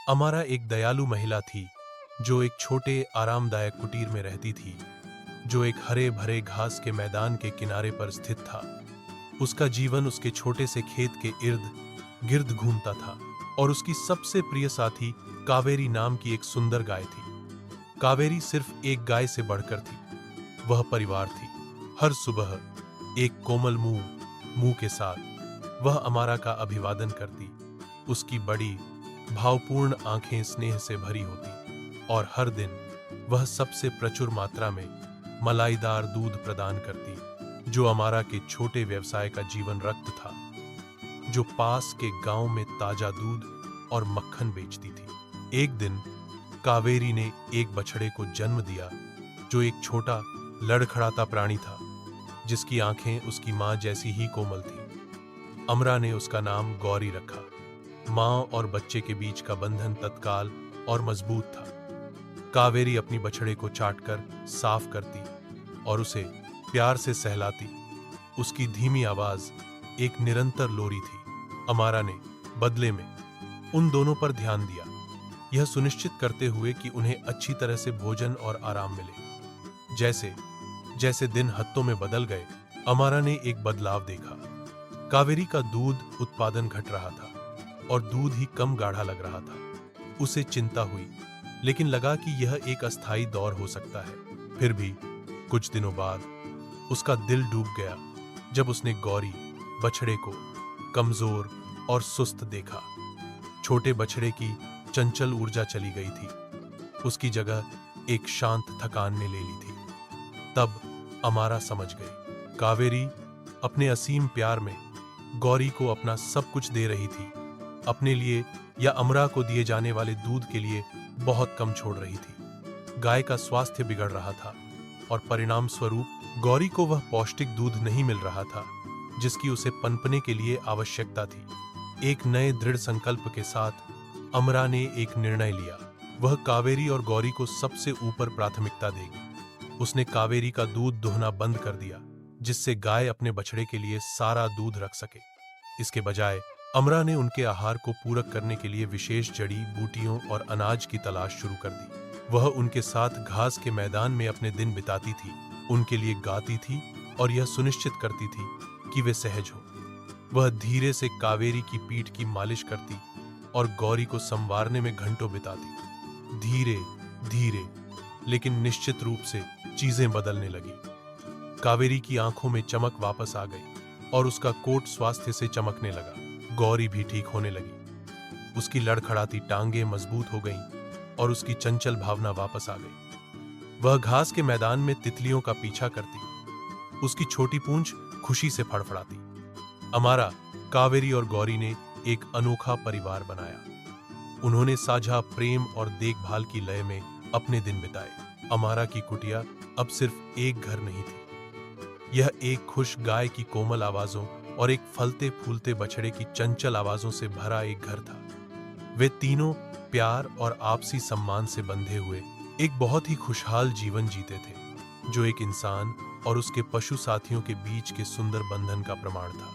अमारा एक दयालु महिला थी जो एक छोटे आरामदायक कुटीर में रहती थी, जो एक हरे भरे घास के मैदान के किनारे पर स्थित था। उसका जीवन उसके छोटे से खेत के इर्द गिर्द घूमता था और उसकी सबसे प्रिय साथी कावेरी नाम की एक सुंदर गाय थी। कावेरी सिर्फ एक गाय से बढ़कर थी, वह परिवार थी। हर सुबह एक कोमल मुंह के साथ वह अमारा का अभिवादन करती। उसकी बड़ी भावपूर्ण आंखें स्नेह से भरी होती और हर दिन वह सबसे प्रचुर मात्रा में मलाईदार दूध प्रदान करती, जो अमारा के छोटे व्यवसाय का जीवन रक्त था, जो पास के गांव में ताजा दूध और मक्खन बेचती थी। एक दिन कावेरी ने एक बछड़े को जन्म दिया, जो एक छोटा लड़खड़ाता प्राणी था, जिसकी आंखें उसकी मां जैसी ही कोमल थी। अमरा ने उसका नाम गौरी रखा। मां और बच्चे के बीच का बंधन तत्काल और मजबूत था। कावेरी अपनी बछड़े को चाटकर साफ करती और उसे प्यार से सहलाती। उसकी धीमी आवाज एक निरंतर लोरी थी। अमारा ने बदले में उन दोनों पर ध्यान दिया, यह सुनिश्चित करते हुए कि उन्हें अच्छी तरह से भोजन और आराम मिले। जैसे जैसे दिन हफ्तों में बदल गए, अमारा ने एक बदलाव देखा। कावेरी का दूध उत्पादन घट रहा था और दूध ही कम गाढ़ा लग रहा था। उसे चिंता हुई, लेकिन लगा कि यह एक अस्थायी दौर हो सकता है। फिर भी कुछ दिनों बाद उसका दिल डूब गया जब उसने गौरी बछड़े को कमजोर और सुस्त देखा। छोटे बछड़े की चंचल ऊर्जा चली गई थी, उसकी जगह एक शांत थकान ने ले ली थी। तब अमारा समझ गई, कावेरी अपने असीम प्यार में गौरी को अपना सब कुछ दे रही थी, अपने लिए या अमरा को दिए जाने वाले दूध के लिए बहुत कम छोड़ रही थी। गाय का स्वास्थ्य बिगड़ रहा था और परिणाम स्वरूप गौरी को वह पौष्टिक दूध नहीं मिल रहा था जिसकी उसे पनपने के लिए आवश्यकता थी। एक नए दृढ़ संकल्प के साथ अमरा ने एक निर्णय लिया। वह कावेरी और गौरी को सबसे ऊपर प्राथमिकता देगी। उसने कावेरी का दूध दोहना बंद कर दिया, जिससे गाय अपने बछड़े के लिए सारा दूध रख सके। इसके बजाय अमरा ने उनके आहार को पूरक करने के लिए विशेष जड़ी बूटियों और अनाज की तलाश शुरू कर दी। वह उनके साथ घास के मैदान में अपने दिन बिताती थी, उनके लिए गाती थी और यह सुनिश्चित करती थी कि वे सहज हो। वह धीरे से कावेरी की पीठ की मालिश करती और गौरी को संवारने में घंटों बिताती। धीरे धीरे लेकिन निश्चित रूप से चीजें बदलने लगी। कावेरी की आंखों में चमक वापस आ गई और उसका कोट स्वास्थ्य से चमकने लगा। गौरी भी ठीक होने लगी। उसकी लड़खड़ाती टांगें मजबूत हो गईं और उसकी चंचल भावना वापस आ गई। वह घास के मैदान में तितलियों का पीछा करती, उसकी छोटी पूंछ खुशी से फड़फड़ाती। अमारा, कावेरी और गौरी ने एक अनोखा परिवार बनाया। उन्होंने साझा प्रेम और देखभाल की लय में अपने दिन बिताए। अमारा की कुटिया अब सिर्फ एक घर नहीं थी, यह एक खुश गाय की कोमल आवाजों और एक फलते फूलते बछड़े की चंचल आवाजों से भरा एक घर था। वे तीनों प्यार और आपसी सम्मान से बंधे हुए एक बहुत ही खुशहाल जीवन जीते थे, जो एक इंसान और उसके पशु साथियों के बीच के सुंदर बंधन का प्रमाण था।